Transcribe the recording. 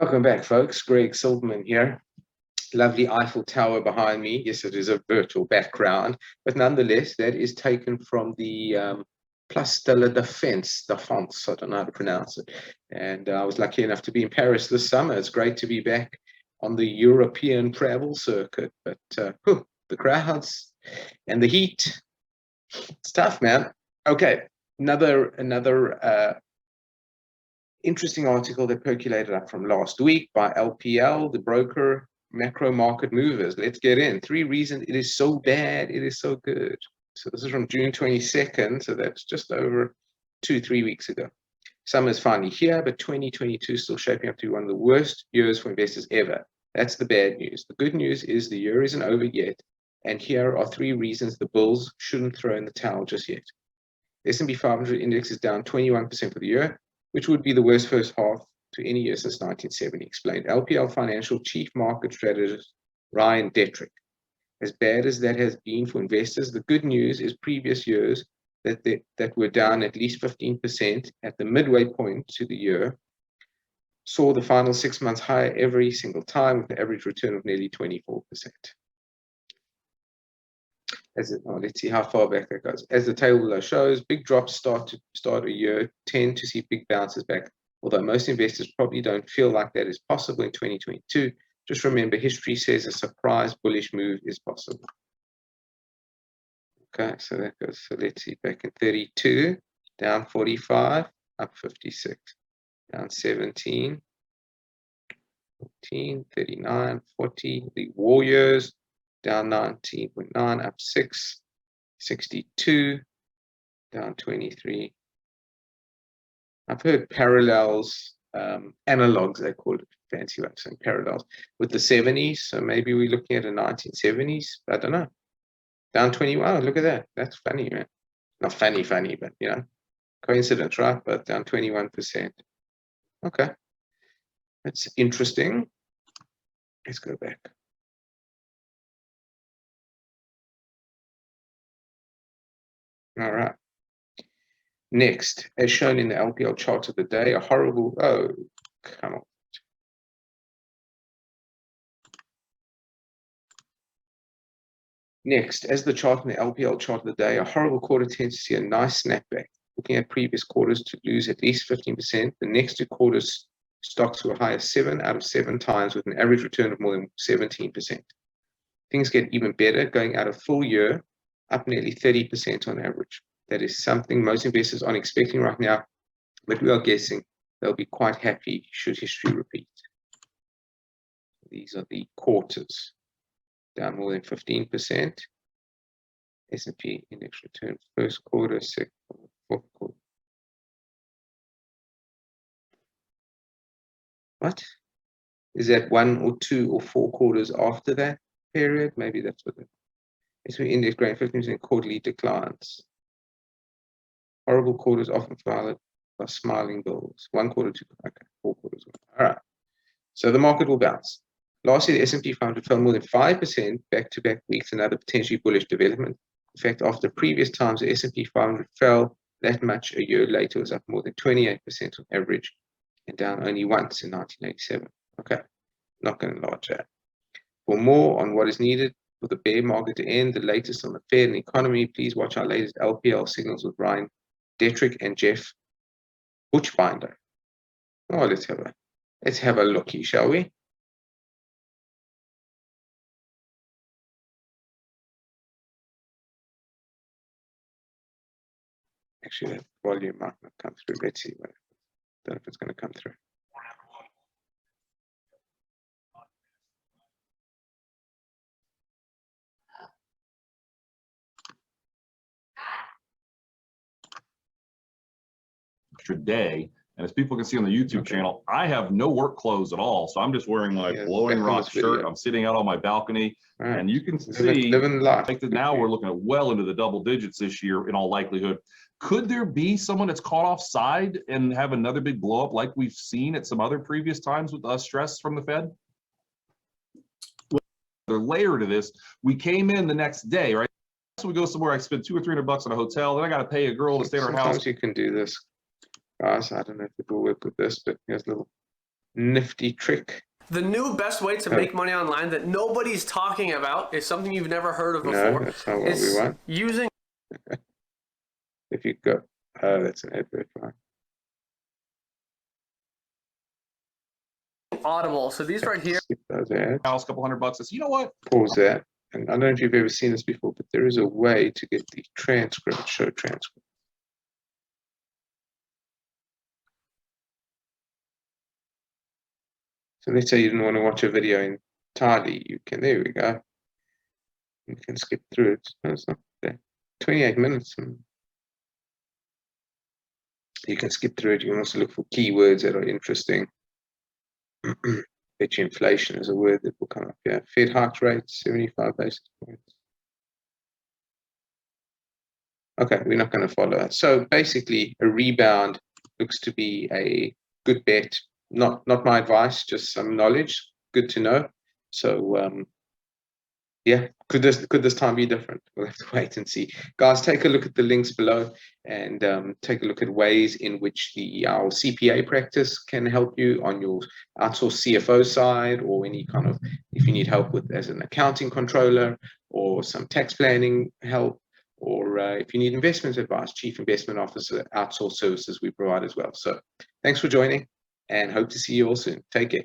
Welcome back, folks. Greg Silverman here. Lovely Eiffel Tower behind me. Yes, it is a virtual background, but nonetheless, that is taken from the Place de la Défense, I don't know how to pronounce it. And I was lucky enough to be in Paris this summer. It's great to be back on the European travel circuit, but the crowds and the heat, it's tough, man. Okay, another interesting article that percolated up from last week by LPL, the broker macro market movers. Let's get in. 3 reasons it is so bad, it is so good. So this is from June 22nd, so that's just over 2-3 weeks ago. Summer's finally here, but 2022 is still shaping up to be one of the worst years for investors ever. That's the bad news. The good news is the year isn't over yet, and here are 3 reasons the bulls shouldn't throw in the towel just yet. The S&P 500 index is down 21% for the year, which would be the worst first half to any year since 1970, explained LPL Financial Chief Market Strategist Ryan Detrick. As bad as that has been for investors, the good news is previous years that were down at least 15% at the midway point to the year saw the final 6 months higher every single time with an average return of nearly 24%. Let's see how far back that goes. As the table below shows, big drops start a year tend to see big bounces back, although most investors probably don't feel like that is possible in 2022. Just remember, history says a surprise bullish move is possible. Okay, so that goes, so let's see, back in 32, down 45, up 56, down 17, 14, 39, 40, the war years, down 19.9, up 6, 62, down 23. I've heard parallels, analogs, they call it, fancy way of saying parallels, with the 70s. So maybe we're looking at the 1970s. I don't know. Down 21. Look at that. That's funny, man. Not funny, but you know, coincidence, right? But down 21%. Okay. That's interesting. Let's go back. All right. Next, as shown in the LPL chart of the day, a horrible, oh, come on. Next, as the chart in the LPL chart of the day, a horrible quarter tends to see a nice snapback. Looking at previous quarters to lose at least 15%, the next 2 quarters stocks were higher 7 out of 7 times with an average return of more than 17%. Things get even better going out a full year, up nearly 30% on average. That is something most investors aren't expecting right now, but we are guessing they'll be quite happy should history repeat. These are the quarters, down more than 15%. S&P index return first quarter, second quarter, fourth quarter. What? Is that 1 or 2 or 4 quarters after that period? Maybe that's what it is. S&P index growing 15% quarterly declines. Horrible quarters often followed by smiling bulls. 1 quarter, 2, okay, 4 quarters. All right. So the market will bounce. Last year, the S&P 500 fell more than 5% back-to-back weeks, another potentially bullish development. In fact, after previous times, the S&P 500 fell that much a year later, it was up more than 28% on average and down only once in 1987. Okay, not going to enlarge that. For more on what is needed for the bear market to end, the latest on the Fed and economy, please watch our latest LPL signals with Ryan Detrick and Jeff Buchbinder. Oh, let's have a looky, shall we? Actually, that volume might not come through. Let's see. I don't know if it's going to come through. Day, and as people can see on the YouTube channel, I have no work clothes at all, so I'm just wearing my Blowing Rock shirt. I'm sitting out on my balcony, and you can see living life. Like that now we're looking at well into the double digits this year in all likelihood. Could there be someone that's caught offside and have another big blow up like we've seen at some other previous times with stress from the Fed? Another layer to this, we came in the next day, right? So we go somewhere, I spend $200 or $300 on a hotel, then I got to pay a girl to stay at our house. Sometimes you can do this. Guys, I don't know if it will work with this, but here's a little nifty trick. The new best way to make money online that nobody's talking about is something you've never heard of No, before. that's not what we want. Using If you go, oh, that's an advert line. Audible. So these right here. Skip those ads. House, couple $100. Says, you know what? Pause that. And I don't know if you've ever seen this before, but there is a way to get the transcript, show transcript. So let's say you didn't want to watch a video entirely, you can, there we go. You can skip through it. No, it's not there. 28 minutes. You can skip through it. You can also look for keywords that are interesting. Bet you inflation is a word that will come up here. Fed hike rates, 75 basis points. Okay, we're not going to follow that. So basically, a rebound looks to be a good bet. Not my advice, just some knowledge. Good to know. So yeah, could this time be different? We'll have to wait and see. Guys, take a look at the links below and take a look at ways in which our CPA practice can help you on your outsourced CFO side, or any kind of, if you need help with as an accounting controller, or some tax planning help, or if you need investment advice, chief investment officer, outsourced services we provide as well. So thanks for joining, and hope to see you all soon. Take care.